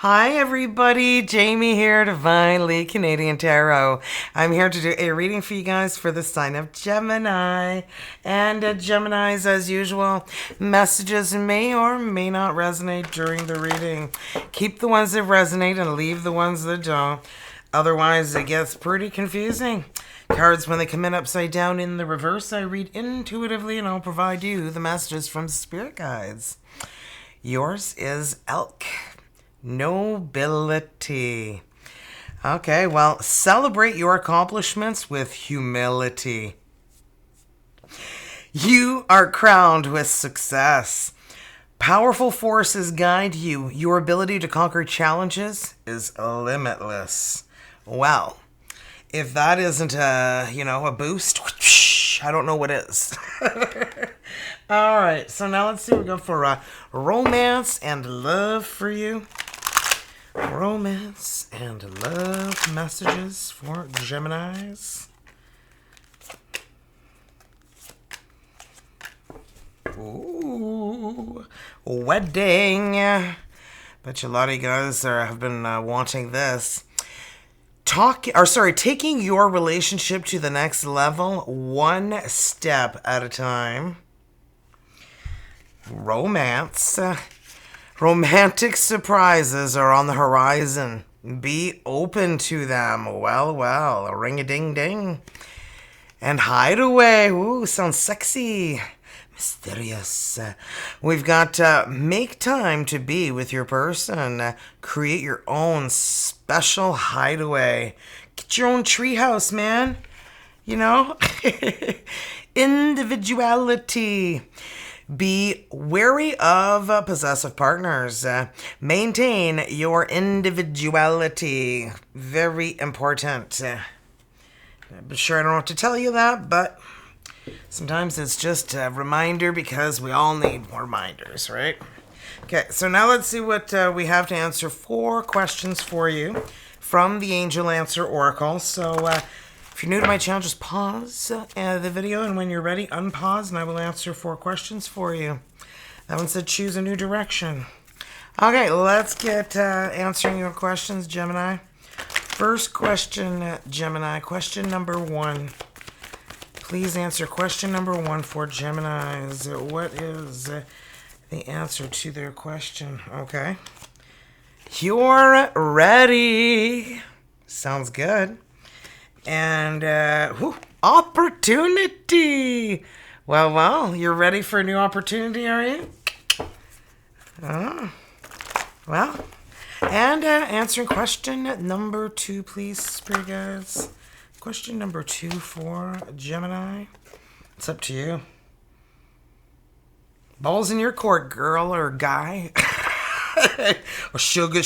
Hi Everybody, Jamie here, Divinely Canadian Tarot. I'm here to do a reading for you guys for the sign of Gemini. And Geminis, as usual, messages may or may not resonate during the reading. Keep the ones that resonate and leave the ones that don't. Otherwise, it gets pretty confusing. Cards, when they come in upside down in the reverse, I read intuitively and I'll provide you the messages from spirit guides. Yours is Elk. Nobility. Okay, well, celebrate your accomplishments with humility. You are crowned with success. Powerful forces guide you. Your ability to conquer challenges is limitless. Well, if that isn't a boost, I don't know what is. All right, so now let's see what we go for romance and love for you. Romance and love messages for Geminis. Ooh, wedding. Bet you a lot of you guys have been wanting this. Taking your relationship to the next level, one step at a time. Romance. Romantic surprises are on the horizon. Be open to them. Well, a ring-a-ding-ding. And hideaway. Ooh, sounds sexy. Mysterious. We've got make time to be with your person. Create your own special hideaway. Get your own treehouse, man. You know? Individuality. Be wary of possessive partners. Maintain your individuality. Very important. I'm sure I don't have to tell you that, but sometimes it's just a reminder because we all need more reminders, right? Okay, so now let's see what we have to answer 4 questions for you from the Angel Answer Oracle. So if you're new to my channel, just pause the video, and when you're ready, unpause, and I will answer 4 questions for you. That one said choose a new direction. Okay, let's get answering your questions, Gemini. First question, Gemini. Question number 1. Please answer question number 1 for Geminis. What is the answer to their question? Okay. You're ready. Sounds good. And, opportunity. Well, you're ready for a new opportunity, are you? Well, and answering question number 2, please, spirit guides. Question number 2 for Gemini. It's up to you. Ball's in your court, girl or guy. Or sugar.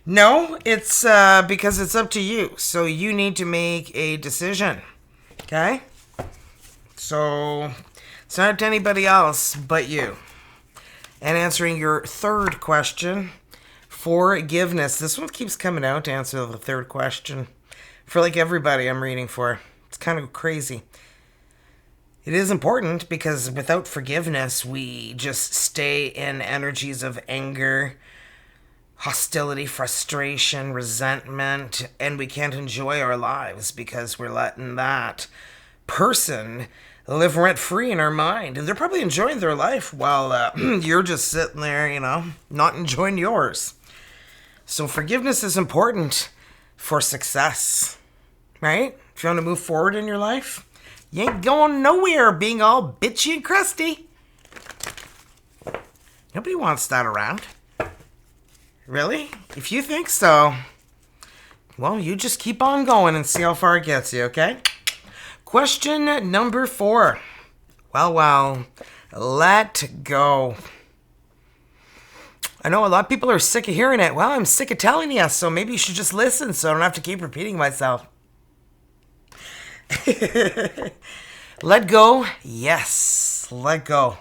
No, it's because it's up to you. So you need to make a decision. Okay? So it's not up to anybody else but you. And answering your third question, forgiveness. This one keeps coming out to answer the third question. For like everybody I'm reading for. It's kind of crazy. It is important because without forgiveness, we just stay in energies of anger, hostility, frustration, resentment, and we can't enjoy our lives because we're letting that person live rent-free in our mind. And they're probably enjoying their life while you're just sitting there, not enjoying yours. So forgiveness is important for success, right? If you want to move forward in your life, you ain't going nowhere being all bitchy and crusty. Nobody wants that around. Really? If you think so, well, you just keep on going and see how far it gets you, okay? Question number 4. Well, let go. I know a lot of people are sick of hearing it. Well, I'm sick of telling you, so maybe you should just listen so I don't have to keep repeating myself. Let go. Yes, let go.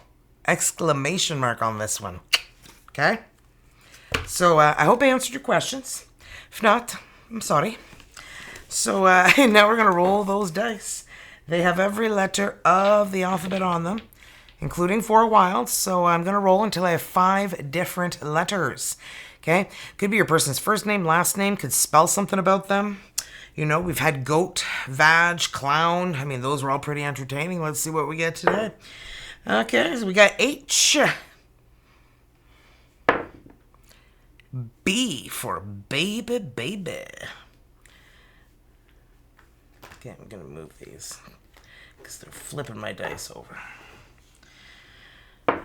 Exclamation mark on this one. Okay? So I hope I answered your questions. If not, I'm sorry. So now we're going to roll those dice. They have every letter of the alphabet on them. including 4 wilds. So I'm going to roll until I have 5 different letters. Okay? Could be your person's first name, last name, could spell something about them. You know, we've had goat, vag, clown. I mean, those were all pretty entertaining. Let's see what we get today. Okay, so we got H. B for baby, baby. Okay, I'm going to move these because they're flipping my dice over.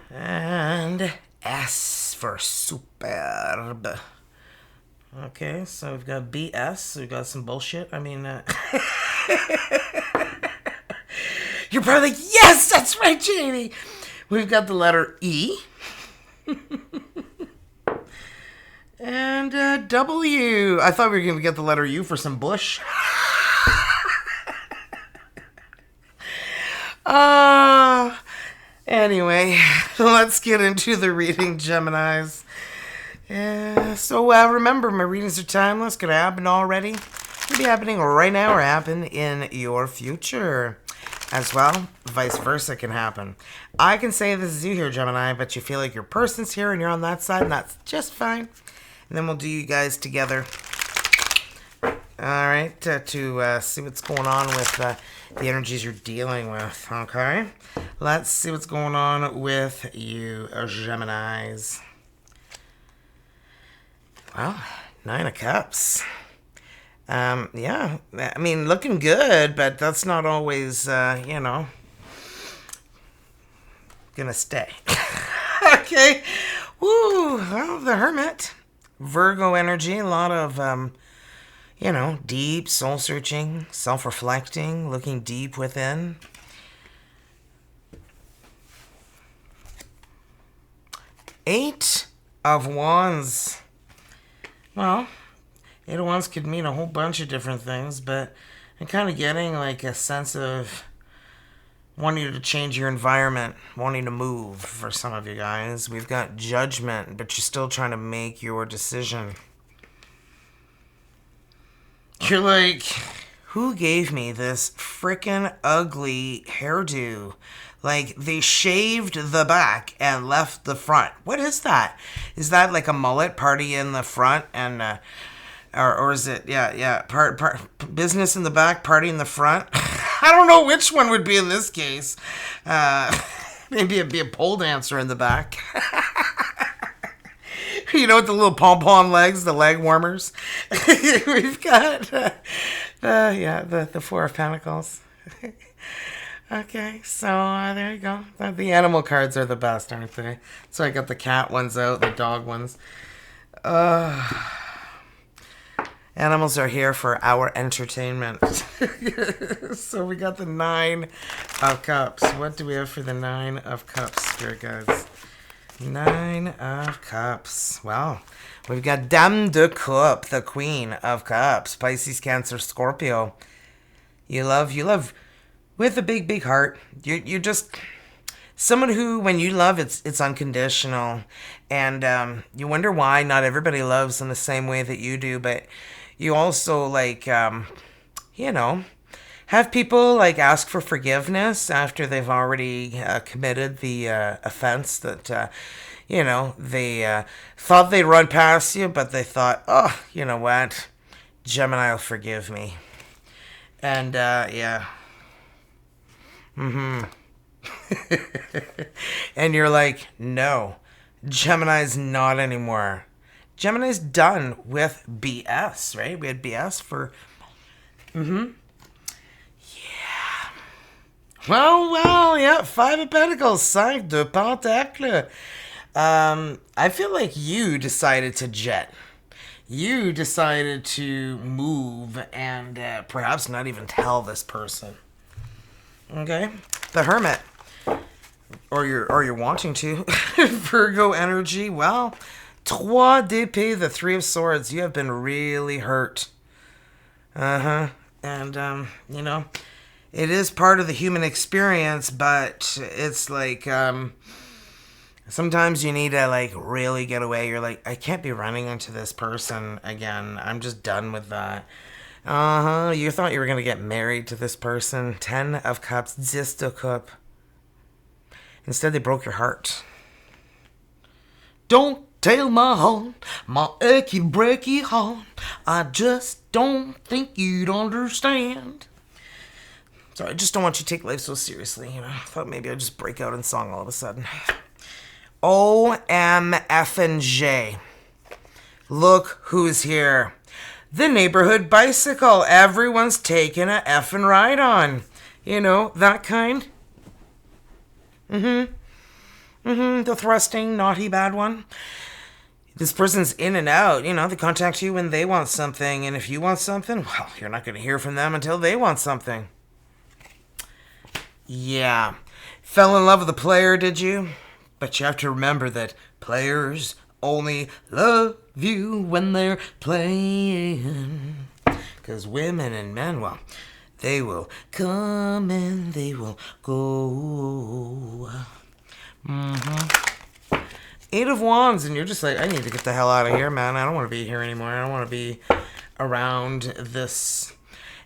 And S for superb. Okay, so we've got BS. We've got some bullshit. I mean, you're probably like, yes, that's right, Jamie. We've got the letter E. And W. I thought we were going to get the letter U for some bush. Anyway, let's get into the reading, Geminis. So remember, my readings are timeless. Could happen already. Could be happening right now or happen in your future. As well, vice versa can happen. I can say this is you here, Gemini, but you feel like your person's here and you're on that side, and that's just fine. And then we'll do you guys together. All right, to see what's going on with the energies you're dealing with, okay? Let's see what's going on with you, Geminis. Well, 9 of Cups. Yeah, I mean, looking good, but that's not always, gonna stay. Okay. Woo, well, the Hermit. Virgo energy, a lot of, deep soul-searching, self-reflecting, looking deep within. Eight of Wands. Well, 8 of Wands could mean a whole bunch of different things, but I'm kind of getting like a sense of wanting to change your environment, wanting to move for some of you guys. We've got Judgment, but you're still trying to make your decision. You're like, who gave me this frickin' ugly hairdo? Like, they shaved the back and left the front. What is that? Is that like a mullet, party in the front and... Or is it, part business in the back, party in the front? I don't know which one would be in this case. Maybe it'd be a pole dancer in the back. You know, with the little pom-pom legs, the leg warmers. We've got, the 4 of Pentacles. Okay, so there you go. The animal cards are the best, aren't they? So I got the cat ones out, the dog ones. Animals are here for our entertainment. So we got the 9 of Cups. What do we have for the 9 of Cups, Spirit Guides? 9 of Cups. Well, we've got Dame de Coupe, the Queen of Cups. Pisces, Cancer, Scorpio. You love with a big, big heart. You're just someone who, when you love, it's unconditional. And you wonder why not everybody loves in the same way that you do, but you also, like, have people, like, ask for forgiveness after they've already committed the offense that, they thought they'd run past you, but they thought, oh, you know what? Gemini will forgive me. And, yeah. Mm-hmm. And you're like, no, Gemini's not anymore. Gemini's done with BS, right? We had BS for... Yeah. Well, yeah, 5 of Pentacles, 5 de Pentacles. I feel like you decided to jet. You decided to move and perhaps not even tell this person. Okay? The Hermit. Or you're wanting to. Virgo energy, well... 3 d'épée, the 3 of Swords. You have been really hurt. And, it is part of the human experience, but it's like, sometimes you need to, like, really get away. You're like, I can't be running into this person again. I'm just done with that. You thought you were going to get married to this person. 10 of Cups, 10 de Coupe. Instead, they broke your heart. Don't tell my achy breaky heart. I just don't think you'd understand. Sorry, I just don't want you to take life so seriously, you know. I thought maybe I'd just break out in song all of a sudden. OMFNJ. Look who's here. The neighborhood bicycle everyone's taking a effing ride on. You know, that kind. The thrusting, naughty, bad one. This person's in and out. You know, they contact you when they want something. And if you want something, well, you're not going to hear from them until they want something. Yeah. Fell in love with a player, did you? But you have to remember that players only love you when they're playing. Because women and men, well, they will come and they will go. Eight of Wands, and you're just like, I need to get the hell out of here, man. I don't want to be here anymore. I don't want to be around this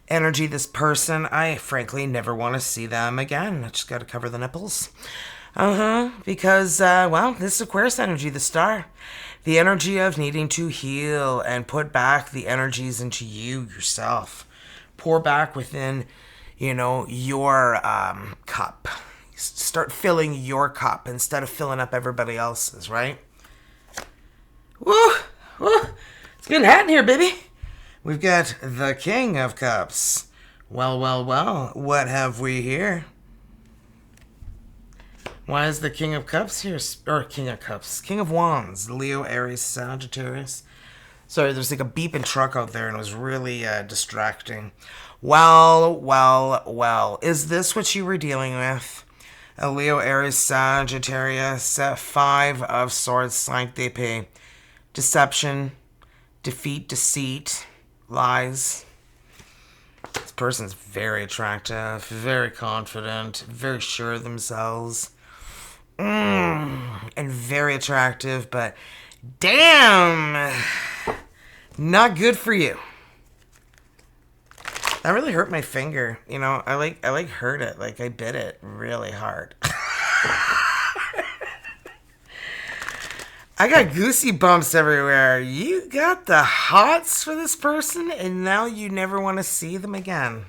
energy, this person. I frankly never want to see them again. I just got to cover the nipples. Because, well, this is Aquarius energy, the star. The energy of needing to heal and put back the energies into you, yourself. Pour back within, you know, your cup. Start filling your cup instead of filling up everybody else's, right? Woo! Woo! It's getting hot in here, baby. We've got the King of Cups. Well, what have we here? Why is the King of Cups here? Or King of Cups. King of Wands. Leo, Aries, Sagittarius. Sorry, there's like a beeping truck out there and it was really distracting. Well. Is this what you were dealing with? A Leo, Aries, Sagittarius. 5 of Swords, 5 d'épée. Deception. Defeat, deceit. Lies. This person's very attractive, very confident, very sure of themselves. And very attractive, but damn, not good for you. That really hurt my finger. You know, I hurt it. Like I bit it really hard. I got goosey bumps everywhere. You got the hots for this person, and now you never want to see them again.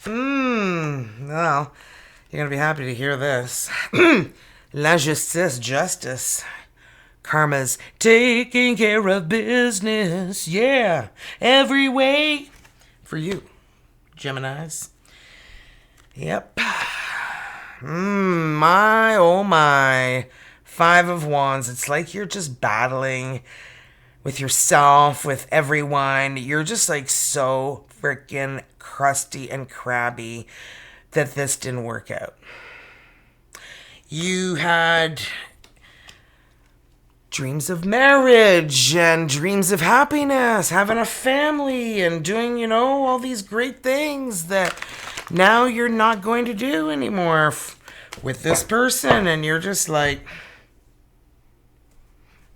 Well, you're going to be happy to hear this. La justice, justice. Karma's taking care of business. Yeah, every way for you, Geminis. Yep. My, oh my. 5 of Wands. It's like you're just battling with yourself, with everyone. You're just like so freaking crusty and crabby that this didn't work out. You had dreams of marriage and dreams of happiness, having a family and doing, you know, all these great things that now you're not going to do anymore with this person. And you're just like,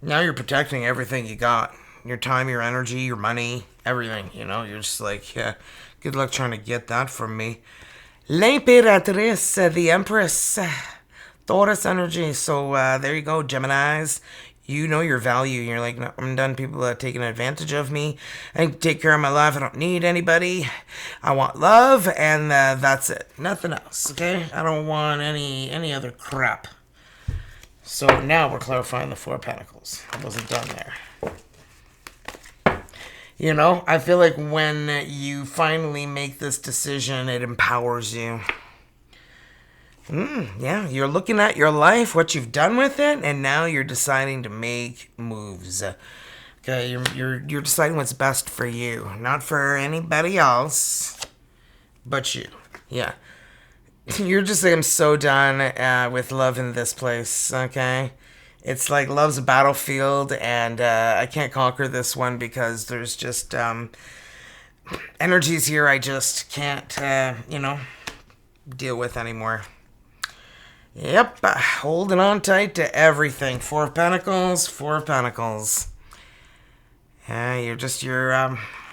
now you're protecting everything you got. Your time, your energy, your money, everything. You know, you're just like, yeah, good luck trying to get that from me. L'Imperatrice, the Empress, Taurus energy. So there you go, Geminis. You know your value. You're like, no, I'm done. People are taking advantage of me. I can take care of my life. I don't need anybody. I want love, and that's it. Nothing else, okay? I don't want any other crap. So now we're clarifying the 4 of Pentacles. I wasn't done there. You know, I feel like when you finally make this decision, it empowers you. Yeah, you're looking at your life, what you've done with it, and now you're deciding to make moves. Okay, you're deciding what's best for you, not for anybody else, but you. Yeah. You're just like, I'm so done with love in this place, okay? It's like love's a battlefield, and I can't conquer this one because there's just energies here I just can't, deal with anymore. Yep, holding on tight to everything. 4 of Pentacles, 4 of Pentacles. Yeah, you're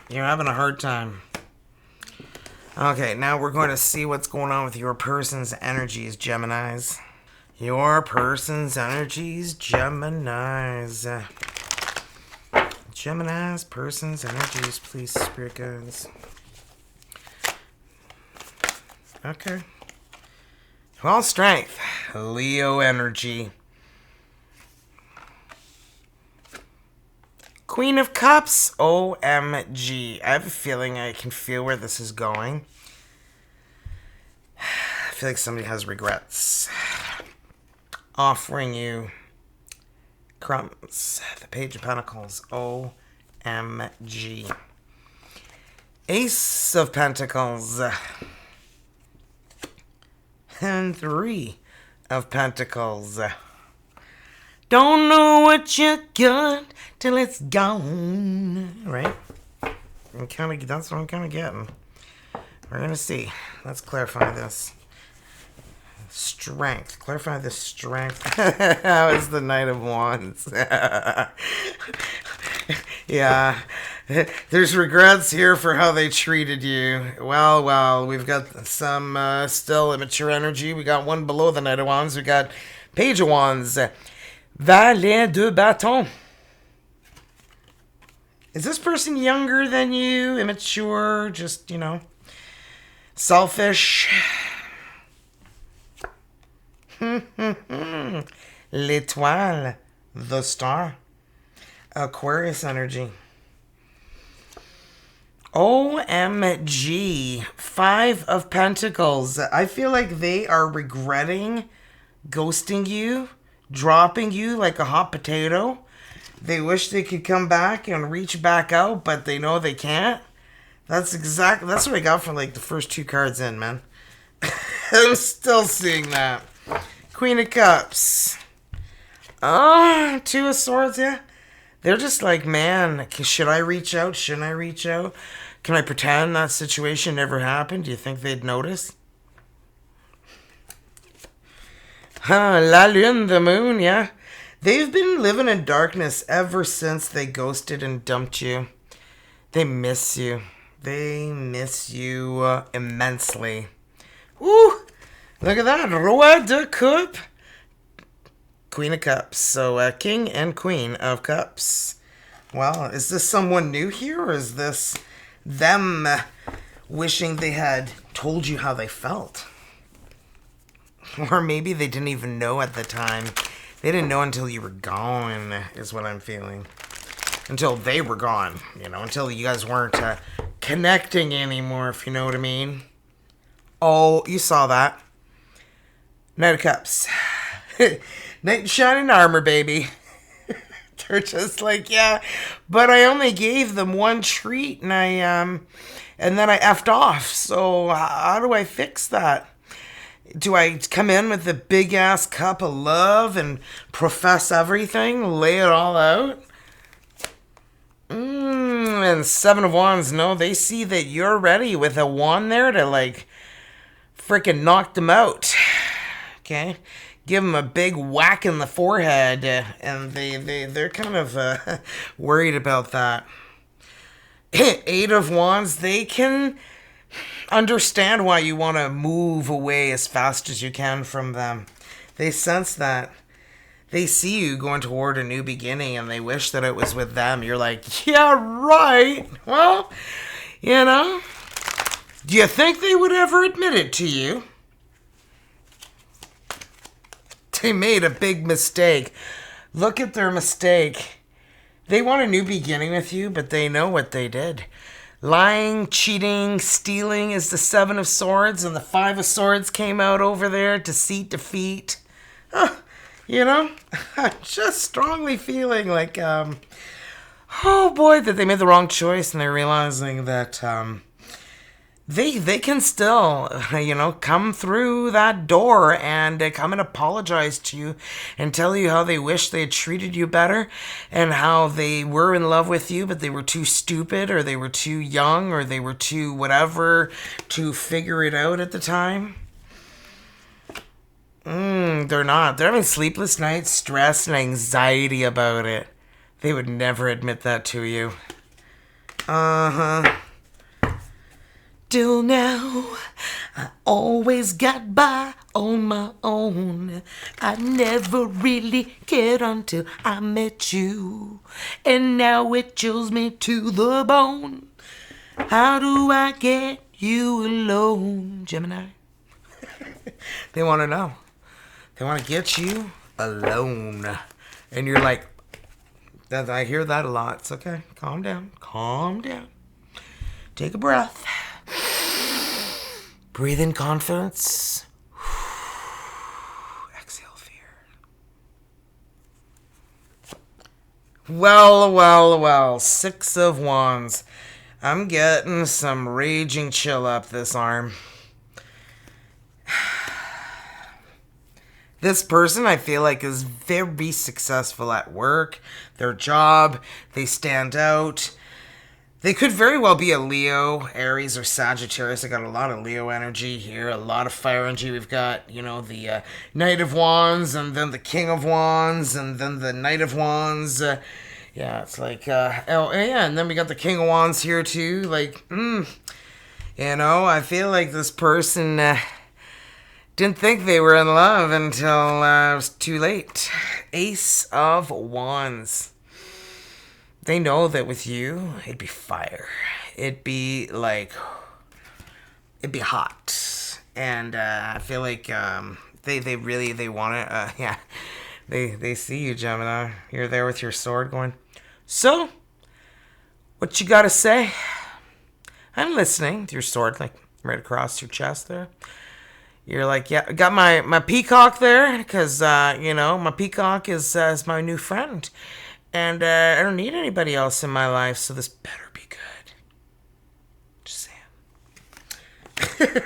having a hard time. Okay, now we're going to see what's going on with your person's energies, Geminis. your person's energies, Geminis. Gemini's person's energies, please, spirit guides. Okay. Well, strength. Leo energy. Queen of Cups. OMG. I have a feeling I can feel where this is going. I feel like somebody has regrets. Offering you crumbs. The Page of Pentacles. OMG. Ace of Pentacles. And 3 of Pentacles. Don't know what you got till it's gone. Right? That's what I'm kind of getting. We're going to see. Let's clarify this. Strength. Clarify the strength. How is the Knight of Wands? Yeah. There's regrets here for how they treated you. Well, we've got some still immature energy. We got one below the Knight of Wands. We got Page of Wands. Valet de bâton. Is this person younger than you? Immature? Just, selfish? L'étoile. The star. Aquarius energy. OMG. 5 of Pentacles. I feel like they are regretting ghosting you, dropping you like a hot potato. They wish they could come back and reach back out, but they know they can't. That's what I got for like the first 2 cards in, man. I'm still seeing that. Queen of Cups. 2 of Swords, yeah. They're just like, man, should I reach out? Shouldn't I reach out? Can I pretend that situation never happened? Do you think they'd notice? La Lune, the moon, yeah. They've been living in darkness ever since they ghosted and dumped you. They miss you. They miss you immensely. Woo! Look at that. Roi de Coupe. Queen of Cups. So, King and Queen of Cups. Well, is this someone new here, or is this them wishing they had told you how they felt? Or maybe they didn't even know at the time. They didn't know until you were gone, is what I'm feeling. Until they were gone, until you guys weren't connecting anymore, if you know what I mean. Oh, you saw that. Knight of Cups. Knight in shining armor, baby. They're just like, yeah, but I only gave them one treat, and then I effed off. So how do I fix that? Do I come in with a big ass cup of love and profess everything, lay it all out? And 7 of Wands, no, they see that you're ready with a wand there to like freaking knock them out. Okay, give them a big whack in the forehead, and they're kind of worried about that. 8 of Wands, they can understand why you want to move away as fast as you can from them. They sense that. They see you going toward a new beginning, and they wish that it was with them. You're like, yeah, right. Well, do you think they would ever admit it to you? They made a big mistake. Look at their mistake. They want a new beginning with you, but they know what they did. Lying, cheating, stealing is the 7 of Swords, and the 5 of Swords came out over there. Deceit, defeat. I'm just strongly feeling like, oh boy, that they made the wrong choice, and they're realizing that they can still, come through that door and come and apologize to you and tell you how they wish they had treated you better and how they were in love with you, but they were too stupid, or they were too young, or they were too whatever to figure it out at the time. They're not. They're having sleepless nights, stress, and anxiety about it. They would never admit that to you. Till now, I always got by on my own. I never really cared until I met you. And now it chills me to the bone. How do I get you alone, Gemini? They want to know. They want to get you alone. And you're like, I hear that a lot. It's okay. Calm down. Calm down. Take a breath. Breathe in confidence. Exhale fear. Well. 6 of Wands. I'm getting some raging chill up this arm. This person, I feel like, is very successful at work, their job. They stand out. They could very well be a Leo, Aries, or Sagittarius. I got a lot of Leo energy here, a lot of fire energy. We've got, the Knight of Wands, and then the King of Wands, and then the Knight of Wands. It's like, and then we got the King of Wands here too. Like, I feel like this person didn't think they were in love until it was too late. Ace of Wands. They know that with you, it'd be fire. It'd be hot. And I feel like they want it. They see you, Gemini. You're there with your sword going, so, what you gotta say? I'm listening with your sword, like, right across your chest there. You're like, yeah, I got my peacock there, because, my peacock is my new friend. And I don't need anybody else in my life, so this better be good. Just saying.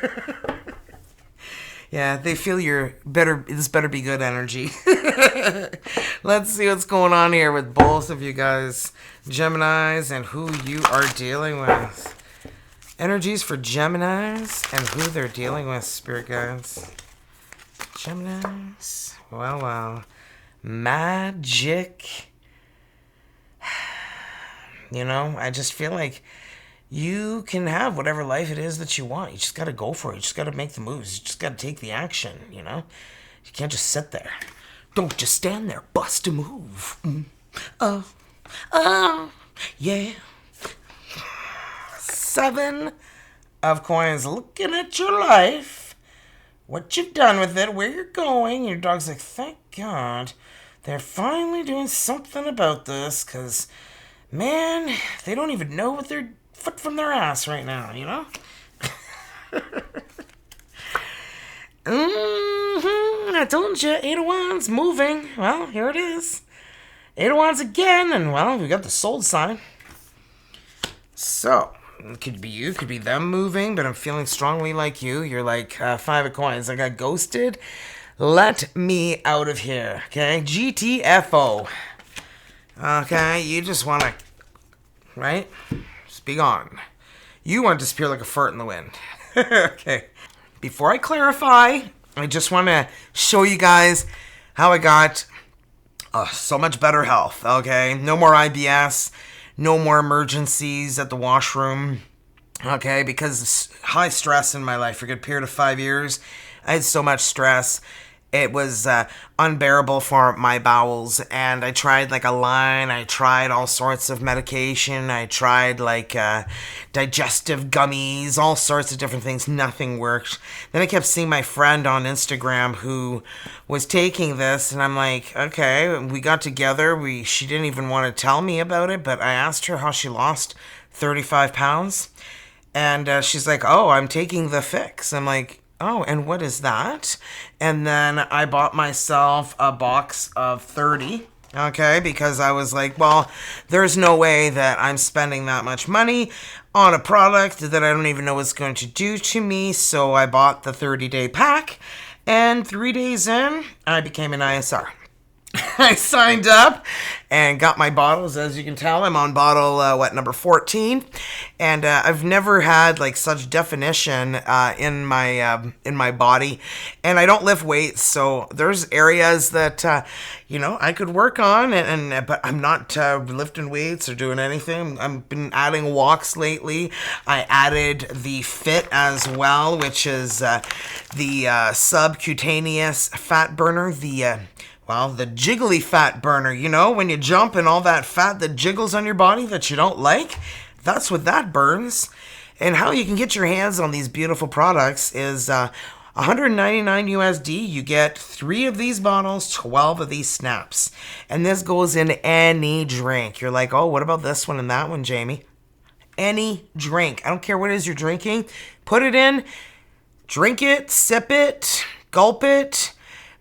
Yeah, they feel this better be good energy. Let's see what's going on here with both of you guys, Geminis, and who you are dealing with. Energies for Geminis and who they're dealing with, spirit guides. Geminis. Well. Magic. I just feel like you can have whatever life it is that you want. You just got to go for it. You just got to make the moves. You just got to take the action, You can't just sit there. Don't just stand there. Bust a move. Yeah. 7 of Coins. Looking at your life. What you've done with it. Where you're going. Your dog's like, thank God. They're finally doing something about this, because... man, they don't even know what their foot from their ass right now, I told you, 8 of Wands moving. Well, here it is. 8 of Wands again, and we got the soul sign. So, it could be you, could be them moving, but I'm feeling strongly like you. You're like 5 of Coins. I got ghosted. Let me out of here, okay? GTFO. Okay, you just want to, right? Just be gone. You want to disappear like a fart in the wind. Okay. Before I clarify, I just want to show you guys how I got so much better health, okay? No more IBS, no more emergencies at the washroom, okay? Because high stress in my life for a good period of 5 years. I had so much stress. It was unbearable for my bowels, and I tried a line. I tried all sorts of medication. I tried digestive gummies, all sorts of different things. Nothing worked. Then I kept seeing my friend on Instagram who was taking this, and I'm like, okay, we got together. She didn't even want to tell me about it, but I asked her how she lost 35 pounds, and she's like, oh, I'm taking the Phix. I'm like, oh, and what is that? And then I bought myself a box of 30, okay? Because I was like, well, there's no way that I'm spending that much money on a product that I don't even know what's going to do to me. So I bought the 30-day pack, and 3 days in, I became an ISR. I signed up and got my bottles. As you can tell, I'm on bottle number 14, and I've never had like such definition in my body, and I don't lift weights, so there's areas that I could work on, but I'm not lifting weights or doing anything. I've been adding walks lately. I added the Phit as well, which is the subcutaneous fat burner. The jiggly fat burner, when you jump and all that fat that jiggles on your body that you don't like, that's what that burns. And how you can get your hands on these beautiful products is $199 USD. You get 3 of these bottles, 12 of these snaps. And this goes in any drink. You're like, oh, what about this one and that one, Jamie? Any drink. I don't care what it is you're drinking. Put it in, drink it, sip it, gulp it.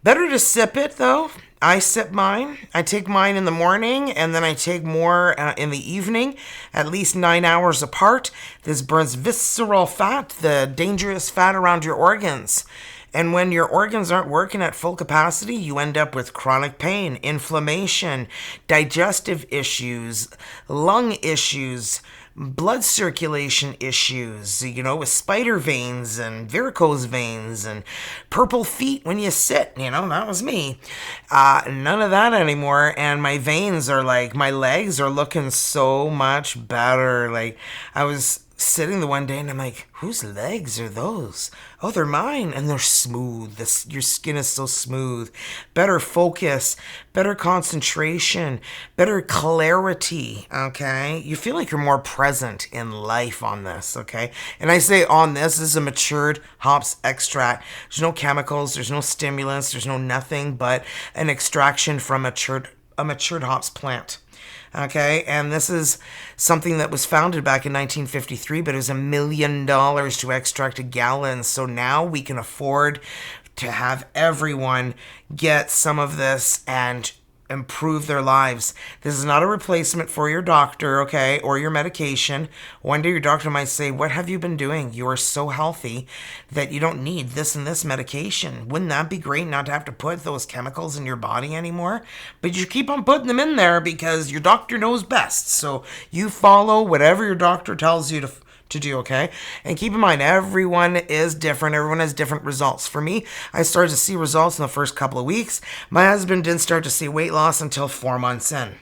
Better to sip it, though. I sip mine. I take mine in the morning, and then I take more in the evening, at least 9 hours apart. This burns visceral fat, the dangerous fat around your organs. And when your organs aren't working at full capacity, you end up with chronic pain, inflammation, digestive issues, lung issues, blood circulation issues, with spider veins and varicose veins and purple feet when you sit, that was me. None of that anymore, and my legs are looking so much better. Like, I was sitting the one day and I'm like, whose legs are those? Oh, they're mine, and they're smooth. Your skin is so smooth. Better focus, better concentration, better clarity, okay? You feel like you're more present in life on this, okay? And I say on this is a matured hops extract. There's no chemicals, there's no stimulants, there's no nothing but an extraction from a matured hops plant. Okay, and this is something that was founded back in 1953, but it was $1 million to extract a gallon. So now we can afford to have everyone get some of this and improve their lives. This is not a replacement for your doctor, okay, or your medication. One day your doctor might say, what have you been doing? You are so healthy that you don't need this and this medication. Wouldn't that be great not to have to put those chemicals in your body anymore? But you keep on putting them in there because your doctor knows best. So you follow whatever your doctor tells you to do, okay? And keep in mind, everyone is different. Everyone has different results. For me, I started to see results in the first couple of weeks. My husband didn't start to see weight loss until 4 months in.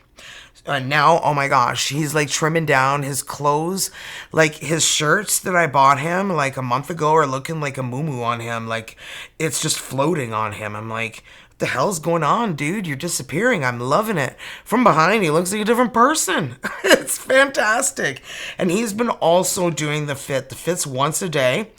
Now, oh my gosh, he's like trimming down his clothes. Like his shirts that I bought him like a month ago are looking like a muumuu on him. Like it's just floating on him. I'm like, what the hell's going on, dude? You're disappearing. I'm loving it. From behind, he looks like a different person. It's fantastic. And he's been also doing the Phit. The Phit's once a day.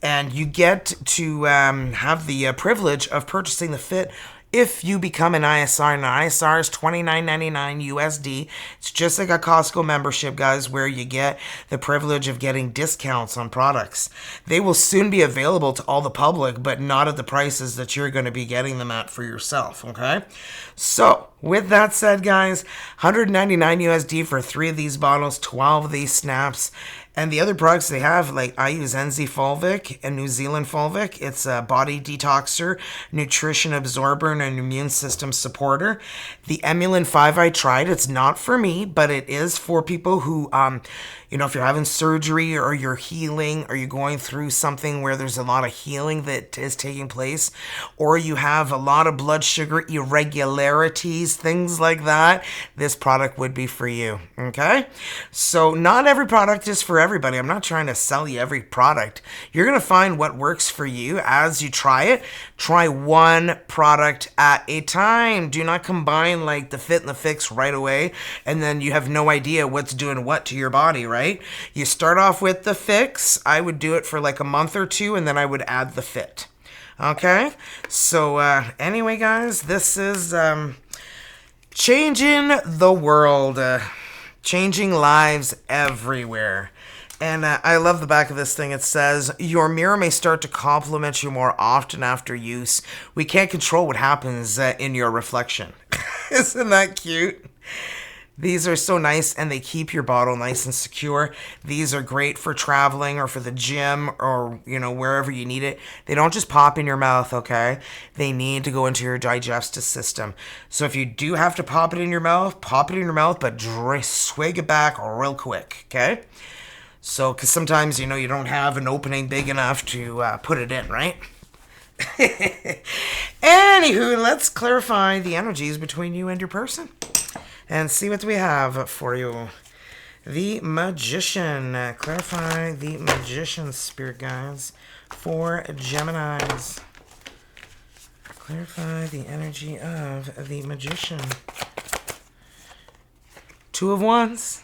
And you get to have the privilege of purchasing the Phit if you become an ISR. And an ISR is $29.99 USD. It's just like a Costco membership, guys, where you get the privilege of getting discounts on products. They will soon be available to all the public, but not at the prices that you're going to be getting them at for yourself, okay? So, with that said, guys, $199 USD for 3 of these bottles, 12 of these snaps. And the other products they have, like I use NZ Fulvic and New Zealand Fulvic. It's a body detoxer, nutrition absorber, and an immune system supporter. The Emulin 5 I tried. It's not for me, but it is for people who, if you're having surgery or you're healing or you're going through something where there's a lot of healing that is taking place, or you have a lot of blood sugar irregularities, things like that, this product would be for you, okay? So not every product is for everybody. I'm not trying to sell you every product. You're going to find what works for you as you try it. Try one product at a time. Do not combine like the Phit and the Phix right away, and then you have no idea what's doing what to your body, right? You start off with the Phix. I would do it for like a month or 2, and then I would add the Phit. Okay? So anyway, guys, this is changing the world, changing lives everywhere. And I love the back of this thing. It says, your mirror may start to compliment you more often after use. We can't control what happens in your reflection. Isn't that cute? These are so nice, and they keep your bottle nice and secure. These are great for traveling or for the gym or, wherever you need it. They don't just pop in your mouth, okay? They need to go into your digestive system. So if you do have to pop it in your mouth, but swig it back real quick, okay? So, because sometimes, you don't have an opening big enough to put it in, right? Anywho, let's clarify the energies between you and your person and see what we have for you. The Magician. Clarify the Magician, spirit guides, for Geminis. Clarify the energy of the Magician. Two of Wands.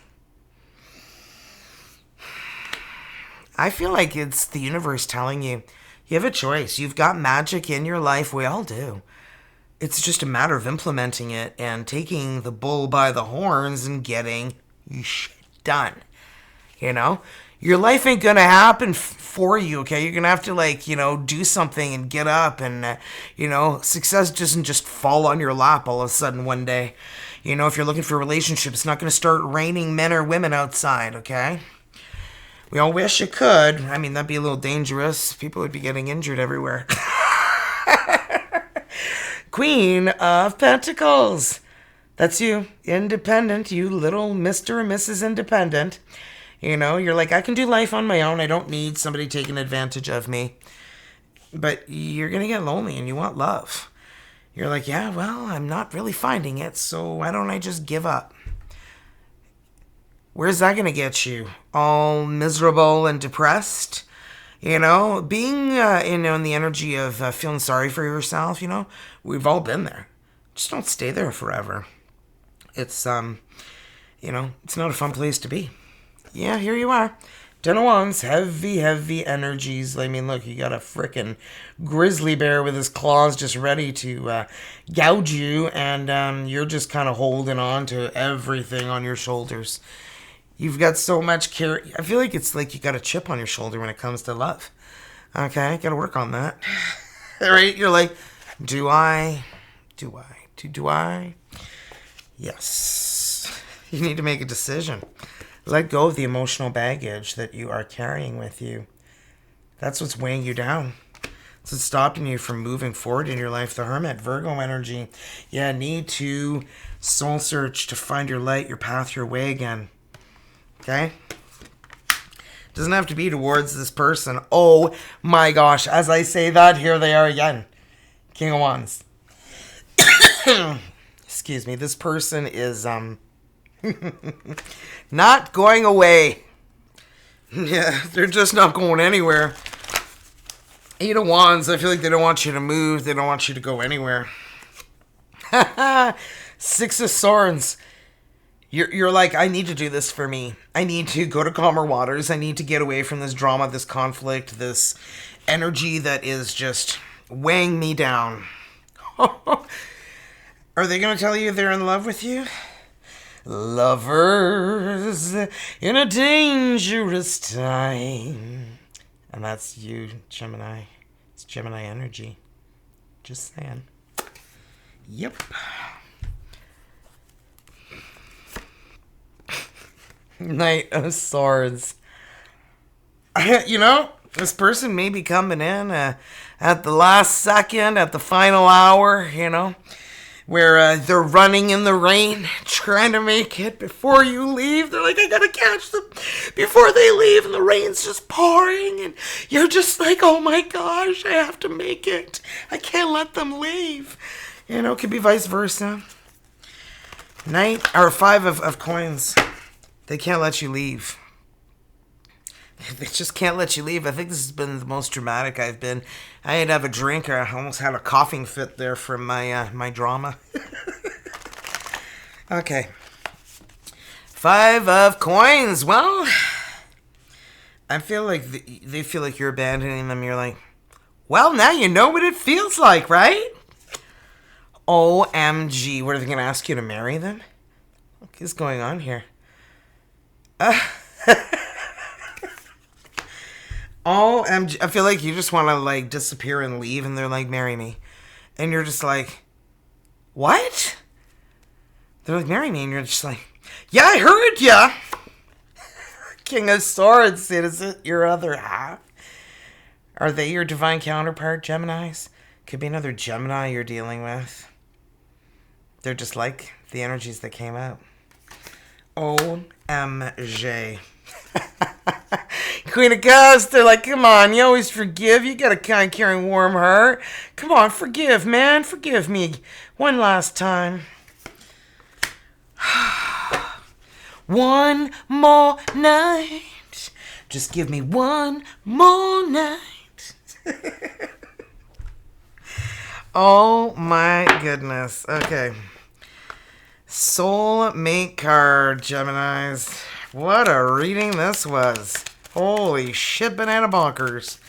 I feel like it's the universe telling you, you have a choice. You've got magic in your life. We all do. It's just a matter of implementing it and taking the bull by the horns and getting shit done. Your life ain't going to happen for you, okay? You're going to have to, do something and get up. And, success doesn't just fall on your lap all of a sudden one day. If you're looking for a relationship, it's not going to start raining men or women outside, okay? We all wish it could. I mean, that'd be a little dangerous. People would be getting injured everywhere. Queen of Pentacles. That's you. Independent. You little Mr. and Mrs. Independent. You're like, I can do life on my own. I don't need somebody taking advantage of me. But you're going to get lonely and you want love. You're like, yeah, well, I'm not really finding it, so why don't I just give up? Where's that going to get you? All miserable and depressed? Being, in the energy of feeling sorry for yourself, we've all been there. Just don't stay there forever. It's, it's not a fun place to be. Yeah, here you are. Ten of Wands, heavy, heavy energies. I mean, look, you got a frickin' grizzly bear with his claws just ready to gouge you, and you're just kind of holding on to everything on your shoulders. You've got so much care. I feel like it's like you got a chip on your shoulder when it comes to love. Okay, got to work on that. Right? You're like, do I? Yes. You need to make a decision. Let go of the emotional baggage that you are carrying with you. That's what's weighing you down. That's what's stopping you from moving forward in your life. The Hermit, Virgo energy. Yeah, need to soul search to find your light, your path, your way again. Okay? Doesn't have to be towards this person. Oh my gosh. As I say that, here they are again. King of Wands. Excuse me. This person is not going away. Yeah, they're just not going anywhere. Eight of Wands. I feel like they don't want you to move. They don't want you to go anywhere. Six of Swords. You're like, I need to do this for me. I need to go to calmer waters. I need to get away from this drama, this conflict, this energy that is just weighing me down. Are they going to tell you they're in love with you? Lovers in a dangerous time. And that's you, Gemini. It's Gemini energy. Just saying. Yep. Knight of Swords. This person may be coming in at the last second, at the final hour, where they're running in the rain, trying to make it before you leave. They're like, I gotta catch them before they leave, and the rain's just pouring, and you're just like, oh my gosh, I have to make it. I can't let them leave. It could be vice versa. Five of coins. They can't let you leave. They just can't let you leave. I think this has been the most dramatic I've been. I had to have a drink. I almost had a coughing fit there from my drama. Okay. Five of coins. Well, I feel like they feel like you're abandoning them. You're like, well, now you know what it feels like, right? OMG. What, are they going to ask you to marry them? What is going on here? OMG. I feel like you just want to disappear and leave, and they're like, marry me. And you're just like, what? They're like, marry me. And you're just like, yeah, I heard ya. King of Swords, is it your other half? Are they your divine counterpart, Geminis? Could be another Gemini you're dealing with. They're just like the energies that came out. OMG. Queen of Cups, they're like, come on, you always forgive. You got a kind, caring, warm heart. Come on, forgive, man. Forgive me one last time. One more night. Just give me one more night. Oh my goodness. Okay. Soulmate card, Geminis. What a reading this was. Holy shit, banana bonkers.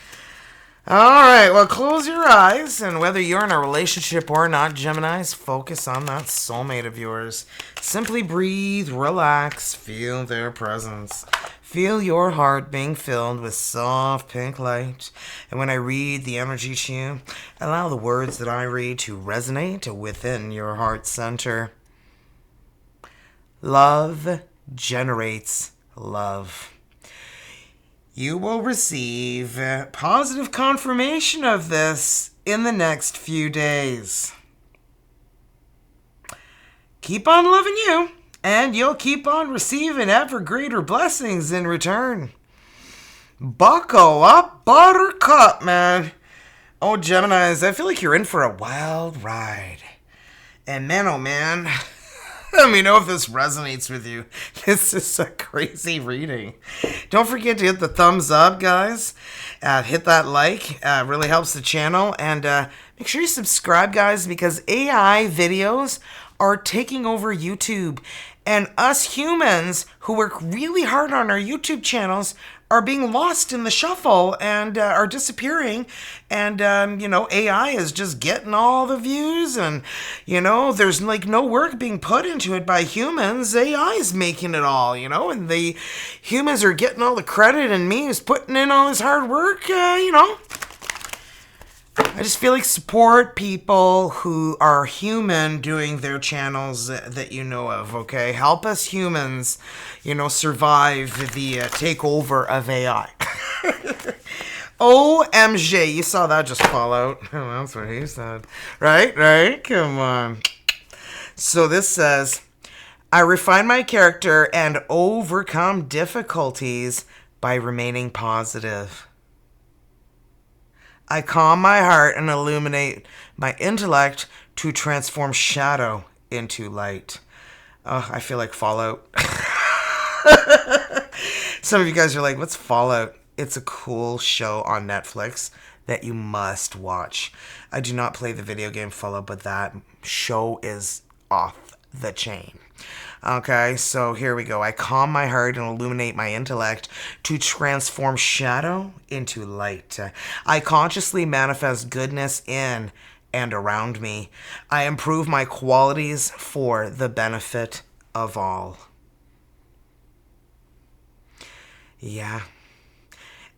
Alright, well, close your eyes, and whether you're in a relationship or not, Geminis, focus on that soulmate of yours. Simply breathe, relax, feel their presence. Feel your heart being filled with soft pink light. And when I read the energy to you, allow the words that I read to resonate within your heart center. Love generates love. You will receive positive confirmation of this in the next few days. Keep on loving you, and you'll keep on receiving ever greater blessings in return. Buckle up, buttercup, man. Oh, Geminis, I feel like you're in for a wild ride. And man, oh man, let me know if this resonates with you. This is a crazy reading. Don't forget to hit the thumbs up, guys. Hit that like. Really helps the channel. And make sure you subscribe, guys, because AI videos are taking over YouTube. And us humans who work really hard on our YouTube channels are being lost in the shuffle and are disappearing. And, AI is just getting all the views. And, there's like no work being put into it by humans. AI is making it all, and the humans are getting all the credit, and me is putting in all this hard work, I just feel like support people who are human doing their channels that you know of, okay? Help us humans, survive the takeover of AI. OMG, you saw that just fall out. Oh, that's what he said. Right? Come on. So this says, I refine my character and overcome difficulties by remaining positive. I calm my heart and illuminate my intellect to transform shadow into light. Oh, I feel like Fallout. Some of you guys are like, what's Fallout? It's a cool show on Netflix that you must watch. I do not play the video game Fallout, but that show is off the chain. Okay, so here we go. I calm my heart and illuminate my intellect to transform shadow into light. I consciously manifest goodness in and around me. I improve my qualities for the benefit of all. Yeah.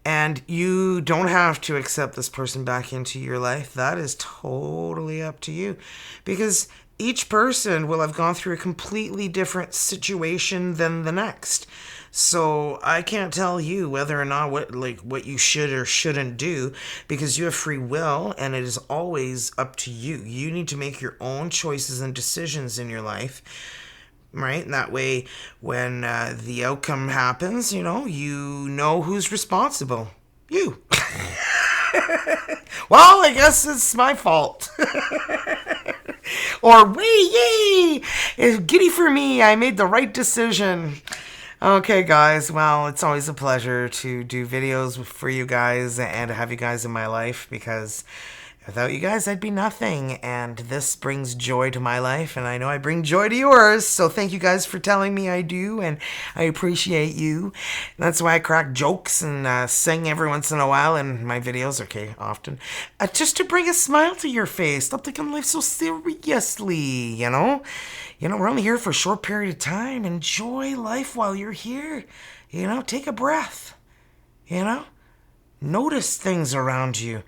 And you don't have to accept this person back into your life. That is totally up to you. Because each person will have gone through a completely different situation than the next. So I can't tell you whether or not what you should or shouldn't do, because you have free will and it is always up to you. You need to make your own choices and decisions in your life, right? And that way, when the outcome happens, you know who's responsible. You. Well, I guess it's my fault. Or, yay! Giddy for me, I made the right decision. Okay, guys, well, it's always a pleasure to do videos for you guys and to have you guys in my life, because without you guys, I'd be nothing, and this brings joy to my life, and I know I bring joy to yours, so thank you guys for telling me I do, and I appreciate you. That's why I crack jokes and sing every once in a while in my videos, okay, often, just to bring a smile to your face. Stop taking life so seriously, we're only here for a short period of time. Enjoy life while you're here, take a breath, notice things around you.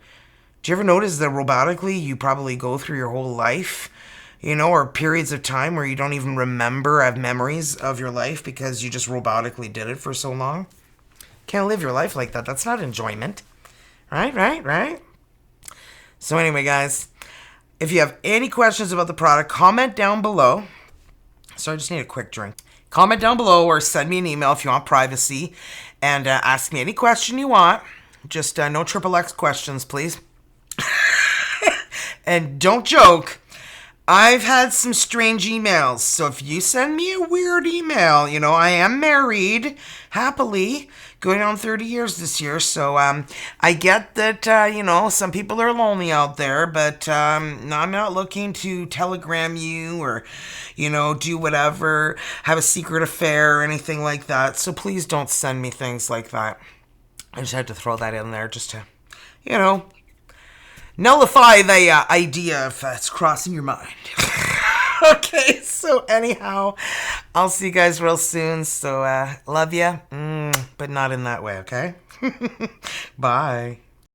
Do you ever notice that robotically you probably go through your whole life you know, or periods of time where you don't even remember, have memories of your life because you just robotically did it for so long. Can't live your life like that. That's not enjoyment. Right? So anyway, guys, if you have any questions about the product, comment down below. So I just need a quick drink. Comment down below or send me an email if you want privacy, and ask me any question you want. Just no XXX questions, please. And don't joke. I've had some strange emails, so if you send me a weird email, you know, I am married, happily, going on 30 years this year, so I get that, you know, some people are lonely out there, but I'm not looking to telegram you or, you know, do whatever, have a secret affair or anything like that, so please don't send me things like that. I just had to throw that in there just to, you know, nullify the idea if it's crossing your mind. Okay, so anyhow, I'll see you guys real soon. So love ya, but not in that way, okay? Bye.